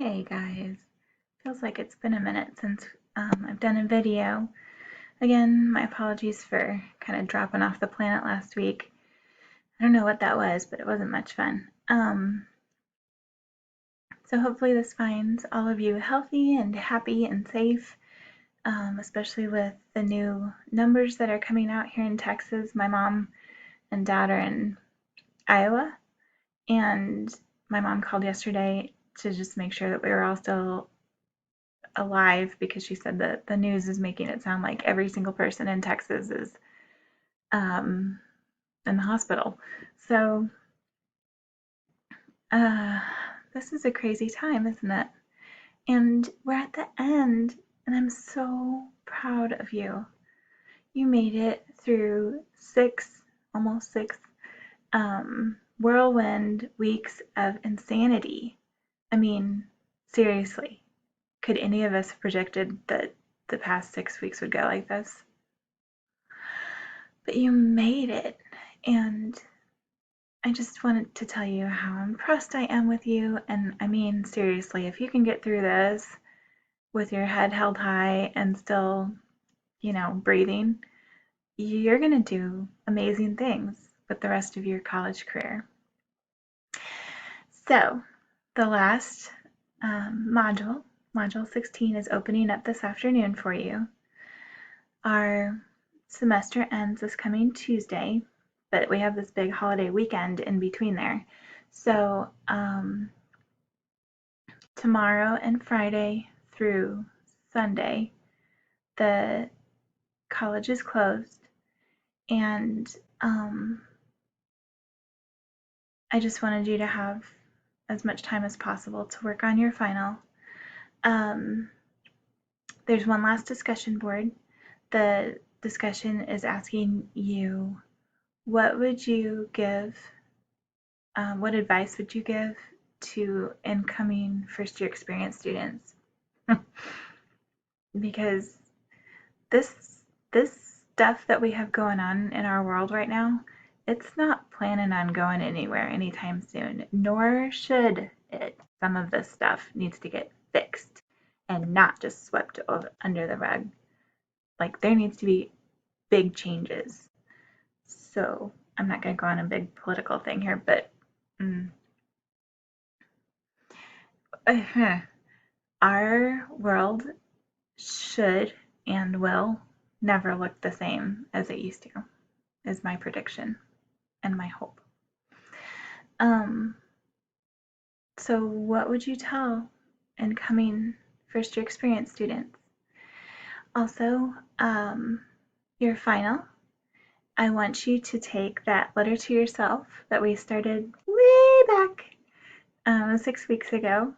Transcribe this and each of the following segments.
Hey guys, feels like it's been a minute since I've done a video. Again, my apologies for kind of dropping off the planet last week. I don't know what that was, but it wasn't much fun. So hopefully this finds all of you healthy and happy and safe, especially with the new numbers that are coming out here in Texas. My mom and dad are in Iowa, and my mom called yesterday to just make sure that we were all still alive because she said that the news is making it sound like every single person in Texas is um, in the hospital. So uh, this is a crazy time, isn't it? And we're at the end, and I'm so proud of you. You made it through almost six whirlwind weeks of insanity. I mean, seriously, could any of us have predicted that the past 6 weeks would go like this? But you made it, and I just wanted to tell you how impressed I am with you. And I mean, seriously, if you can get through this with your head held high and still, breathing, you're going to do amazing things with the rest of your college career. So, the last Module 16, is opening up this afternoon for you. Our semester ends this coming Tuesday, but we have this big holiday weekend in between there. So tomorrow and Friday through Sunday, the college is closed, and I just wanted you to have as much time as possible to work on your final. There's one last discussion board. The discussion is asking you, what would you give, what advice would you give to incoming first year experience students? Because this this stuff that we have going on in our world right now, it's not planning on going anywhere anytime soon, nor should it. Some of this stuff needs to get fixed and not just swept under the rug. Like, there needs to be big changes. So I'm not going to go on a big political thing here, but our world should and will never look the same as it used to, is my prediction and my hope. So what would you tell incoming first year experience students? Also, your final, I want you to take that letter to yourself that we started way back 6 weeks ago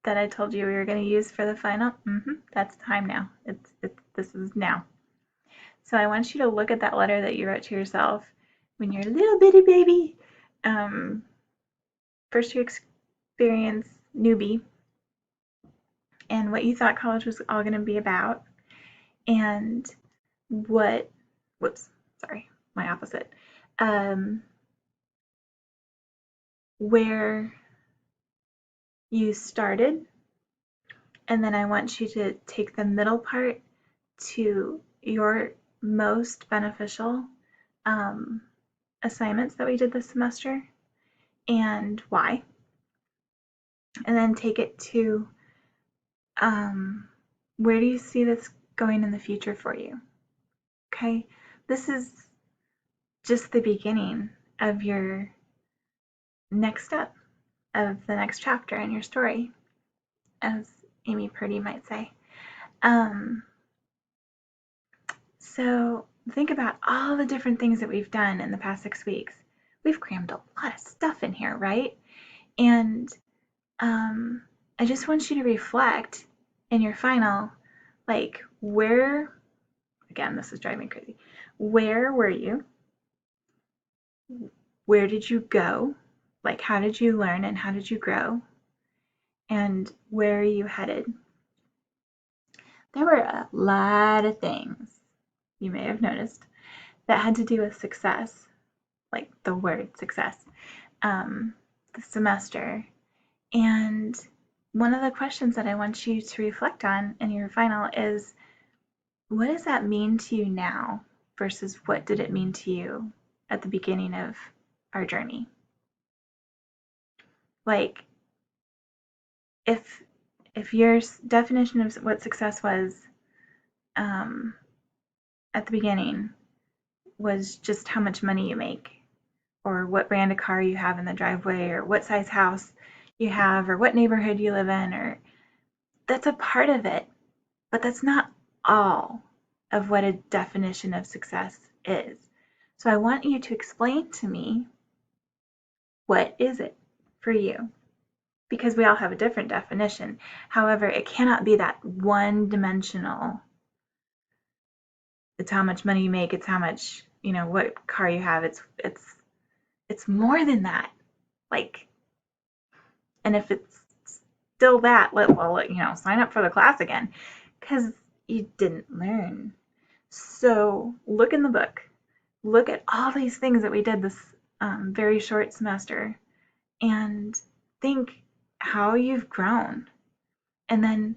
that I told you we were going to use for the final. That's time now. This is now. So I want you to look at that letter that you wrote to yourself when you're a little bitty baby, first year experience newbie, and what you thought college was all going to be about, and my opposite, where you started, and then I want you to take the middle part to your most beneficial assignments that we did this semester and why, and then take it to where do you see this going in the future for you? Okay, this is just the beginning of your next step, of the next chapter in your story, as Amy Purdy might say. So think about all the different things that we've done in the past 6 weeks. We've crammed a lot of stuff in here, right? And I just want you to reflect in your final, like, again, this is driving me crazy. Where were you? Where did you go? Like, how did you learn and how did you grow? And where are you headed? There were a lot of things, you may have noticed, that had to do with success, like the word success, this semester. And one of the questions that I want you to reflect on in your final is, what does that mean to you now versus what did it mean to you at the beginning of our journey? Like, if your definition of what success was um, at the beginning was just how much money you make, or what brand of car you have in the driveway, or what size house you have, or what neighborhood you live in, or that's a part of it, but that's not all of what a definition of success is. So I want you to explain to me, what is it for you? Because we all have a different definition. However, it cannot be that one dimensional. It's how much money you make, it's how much, what car you have. It's more than that. Like, and if it's still that, sign up for the class again, because you didn't learn. So look in the book. Look at all these things that we did this very short semester, and think how you've grown. And then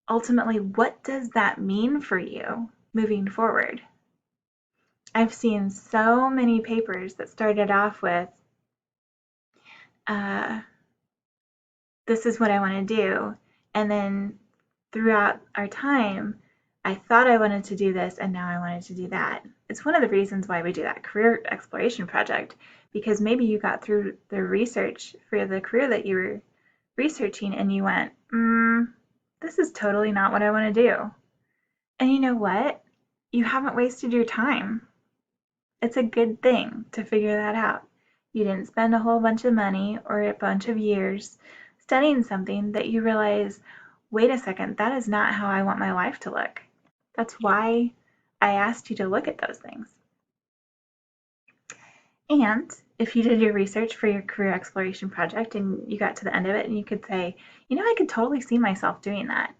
ultimately, what does that mean for you moving forward? I've seen so many papers that started off with, uh, this is what I want to do. And then throughout our time, I thought I wanted to do this, and now I wanted to do that. It's one of the reasons why we do that career exploration project, because maybe you got through the research for the career that you were researching and you went, this is totally not what I want to do. And you know what? You haven't wasted your time. It's a good thing to figure that out. You didn't spend a whole bunch of money or a bunch of years studying something that you realize, wait a second, that is not how I want my life to look. That's why I asked you to look at those things. And if you did your research for your career exploration project and you got to the end of it and you could say, I could totally see myself doing that.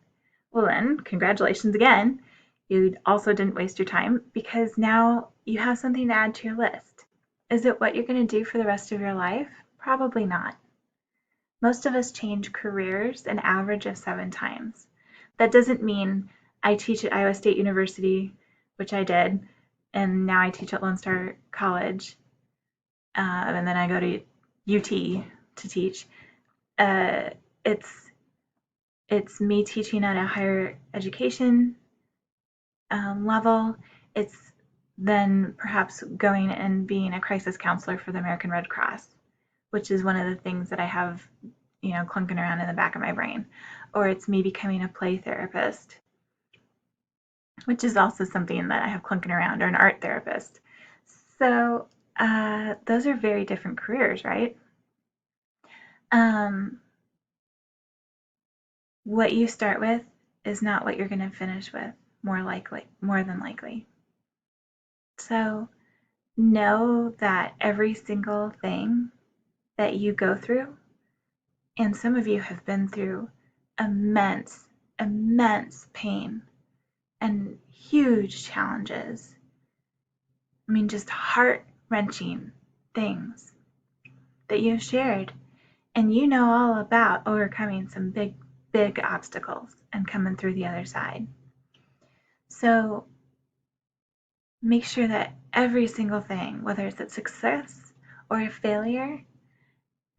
Well then, congratulations again. You also didn't waste your time, because now you have something to add to your list. Is it what you're going to do for the rest of your life? Probably not. Most of us change careers an average of 7 times. That doesn't mean I teach at Iowa State University, which I did, and now I teach at Lone Star College, and then I go to UT to teach. It's me teaching at a higher education level. It's then perhaps going and being a crisis counselor for the American Red Cross, which is one of the things that I have, clunking around in the back of my brain. Or it's me becoming a play therapist, which is also something that I have clunking around, or an art therapist. So those are very different careers, right? What you start with is not what you're going to finish with, more than likely. So know that every single thing that you go through, and some of you have been through immense, immense pain and huge challenges. I mean, just heart-wrenching things that you've shared, and you know all about overcoming some big, big obstacles and coming through the other side. So make sure that every single thing, whether it's a success or a failure,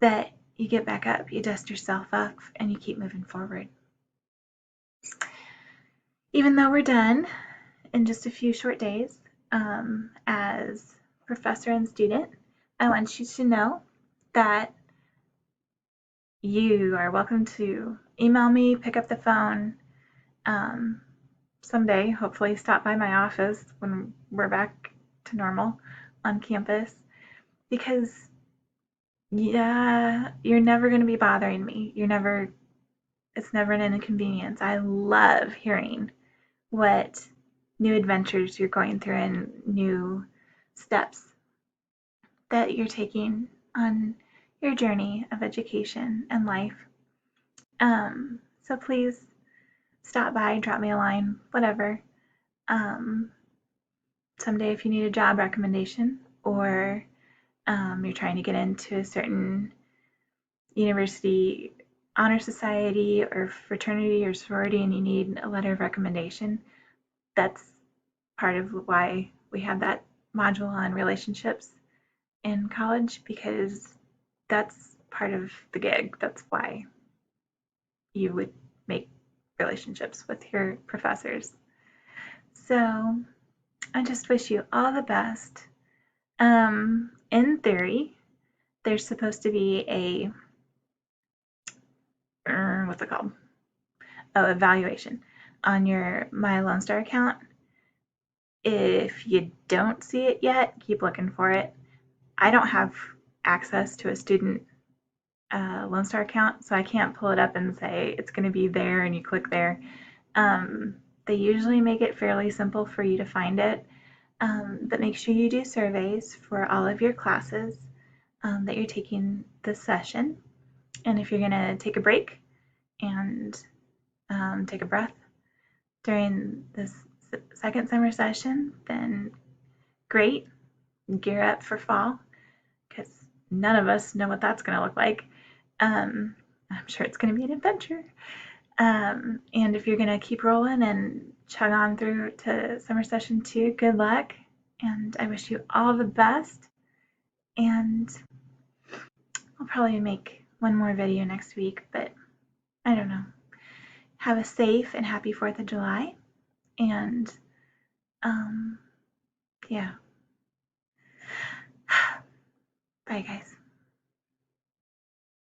that you get back up, you dust yourself up, and you keep moving forward. Even though we're done in just a few short days, as professor and student, I want you to know that you are welcome to email me, pick up the phone, someday, hopefully stop by my office when we're back to normal on campus, because you're never going to be bothering me. It's never an inconvenience. I love hearing what new adventures you're going through and new steps that you're taking on your journey of education and life. So please stop by, drop me a line, whatever. Someday if you need a job recommendation, or you're trying to get into a certain university honor society or fraternity or sorority and you need a letter of recommendation, that's part of why we have that module on relationships in college, because that's part of the gig. That's why you would make relationships with your professors. So I just wish you all the best. In theory, there's supposed to be a what's it called? Oh, evaluation on your My Lone Star account. If you don't see it yet, keep looking for it. I don't have access to a student Lone Star account, so I can't pull it up and say it's going to be there and you click there. They usually make it fairly simple for you to find it, but make sure you do surveys for all of your classes that you're taking this session. And if you're going to take a break and take a breath during this second summer session, then great, gear up for fall, because none of us know what that's going to look like. I'm sure it's going to be an adventure. And if you're going to keep rolling and chug on through to summer session 2, good luck. And I wish you all the best. And I'll probably make one more video next week, but I don't know. Have a safe and happy 4th of July. And yeah. Bye, guys.